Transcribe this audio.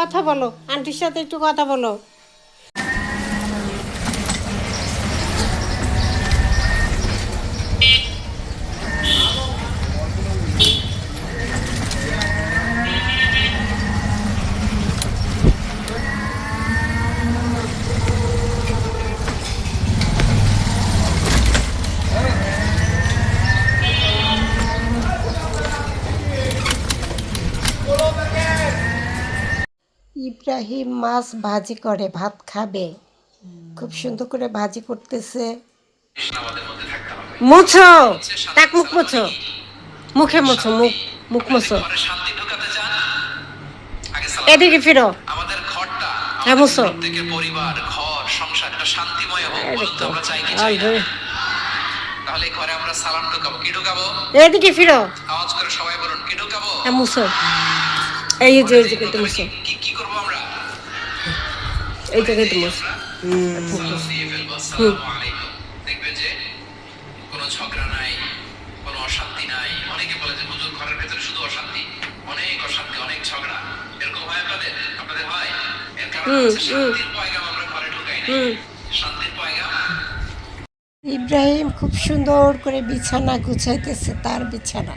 কথা বলো, আন্টির সাথে একটু কথা বলো। ইব্রাহিম মাছ ভাজি করে ভাত খাবে, খুব সুন্দর করে ভাজি করতেছে। মুছো, টাক মুখ মুছো, মুখে মুছো, মুখ মুখ মুছো। এদিকে ফিরো, হ্যাঁ মুছো। পরিবার, ঘর, সংসার একটা শান্তিময় হোক, বলুন তো আমরা চাই কি চাই না? তাহলে ঘরে আমরা সালাম ঢুকাবো, কি ঢুকাবো? এদিকে ফিরো, আওয়াজ করে সবাই বলুন, কি ঢুকাবো? হ্যাঁ মুছো। এই যে এই জায়গাতে মুছো, কি করব আমরা? এই জায়গাতে মুছো। দেখবেন যে কোনো ঝগড়া নাই, কোনো অশান্তি নাই। অনেকে বলে যে হুজুর ঘরের ভেতরে শুধু অশান্তি, অনেক অশান্তি, অনেক ঝগড়া। এরকম হয় আপনাদের? আপনাদের হয়? এর কারণ হচ্ছে শান্তির পয়গাম আমরা ঘরে ঢুকাই না। শান্তির পয়গাম। ইব্রাহিম খুব সুন্দর করে বিছানা গুছাইতেছে, তার বিছানা।